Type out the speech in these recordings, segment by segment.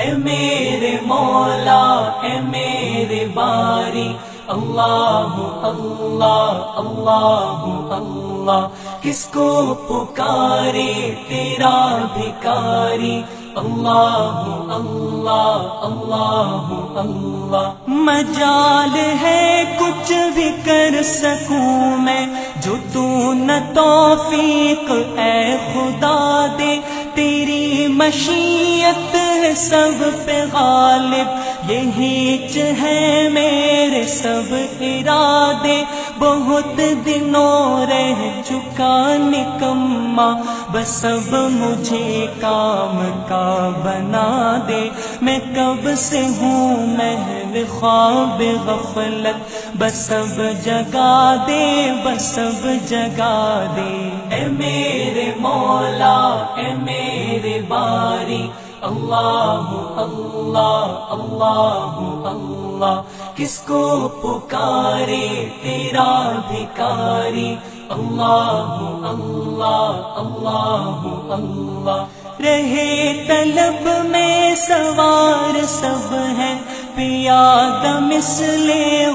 اے میرے مولا اے میرے باری، اللہ اللہ اللہ اللہ، کس کو پکارے تیرا بھکاری، اللہ اللہ اللہ اللہ۔ مجال ہے کچھ بھی کر سکوں میں جو تو نہ توفیق اے خدا دے، تیری مشیت ہے سب پہ غالب، یہی ہے میرے سب ارادے، بہت دنوں رہ چکا نکما، بس اب مجھے کام کا بنا دے، میں کب سے ہوں محو خواب غفلت، بس اب جگا دے بس اب جگا دے، اے میرے مولا اے میرے باری، اللہ اللہ اللہ اللہ، کس کو پکارے تیرا بھکاری، اللہ اللہ اللہ اللہ۔ رہے طلب میں سوار سب ہے، پیادہ مثل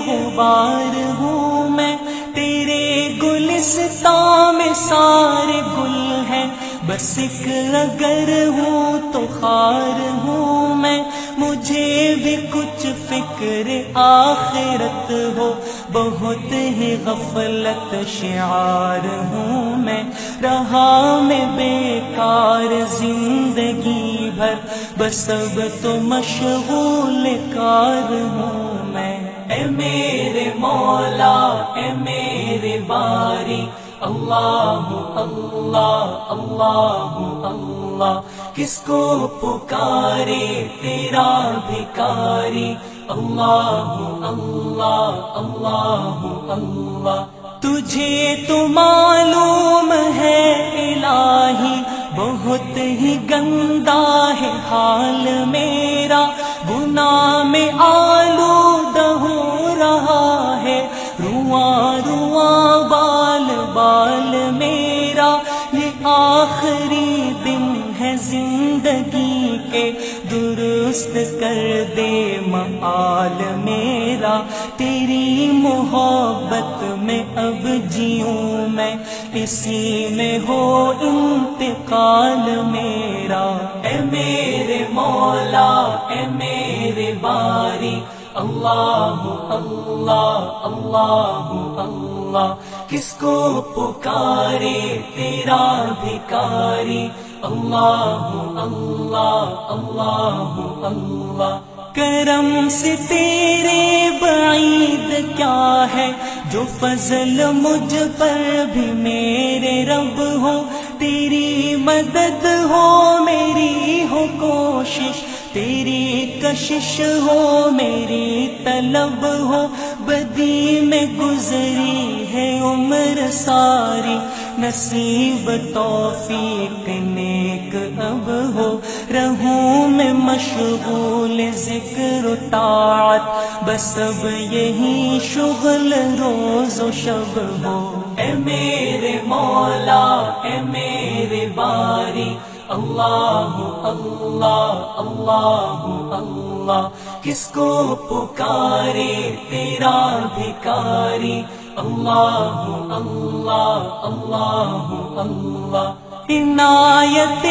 غبار ہوں میں، تیرے گلستان میں سارے گل ہیں، بس ایک اگر ہوں تو خار ہوں میں، مجھے بھی کچھ فکر آخرت ہو، بہت ہی غفلت شعار ہوں میں، رہا میں بیکار زندگی بھر، بس اب تو مشغول کار ہوں میں، اے میرے مولا اے میرے باری، اللہ اللہ اللہ اللہ، کس کو پکارے تیرا بھکاری، اللہ اللہ اللہ اللہ۔ تجھے تو معلوم ہے الہی بہت ہی گندا ہے حال میرا، گناہ میں آلودہ ہو رہا ہے، رواں رواں بال بال میرا، یہ آخری دن ہے زندگی کے، درست کر دے مآل میرا، تیری محبت میں اب جیوں میں، اسی میں ہو انتقال میرا، اے میرے مولا اے میرے باری، اللہ اللہ اللہ اللہ، کس کو پکارے تیرا بھکاری، اللہ اللہ اللہ اللہ۔ کرم سے تیرے بعید کیا ہے، جو فضل مجھ پر بھی میرے رب ہو، تیری مدد ہو میری ہو کوشش، تیری کشش ہو میری طلب ہو، بدی میں گزری ہے عمر ساری، نصیب توفیق نیک اب ہو، رہوں میں مشغول ذکر و طاعت، بس اب یہی شغل روز و شب ہو، اے میرے مولا اے میرے باری، اللہ اللہ اللہ اللہ، کس کو پکارے تیرا بھکاری، اللہ اللہ اللہ اللہ۔ عنایت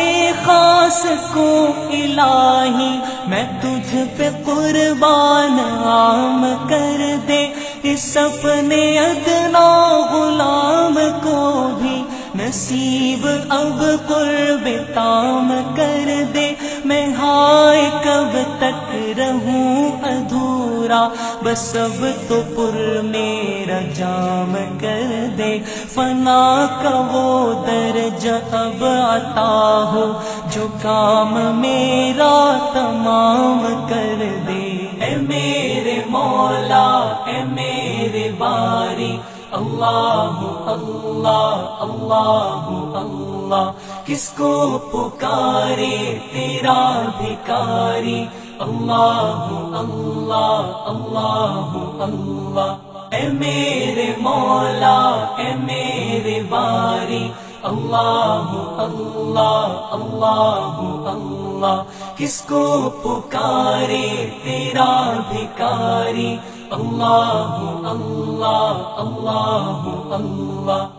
خاص کو الہی میں تجھ پہ قربان عام کر دے، اس اپنے ادنا غلام کو بھی نصیب اب قرب تام کر دے، میں ہائے کب تک رہوں ادھورا، بس اب تو پر میرا جام کر دے، فنا کا وہ درجہ اب عطا ہو، جو کام میرا تمام کر دے، اے میرے مولا اے میرے باری، اللہ اللہ اللہ اللہ، کس کو پکارے تیرا بھکاری، اللہ اللہ اللہ اللہ۔ اے میرے مولا اے میرے باری، اللہ اللہ اللہ اللہ۔ اللہ کس کو پکارے تیرا بھکاری اللہ اللہ اللہ اللہ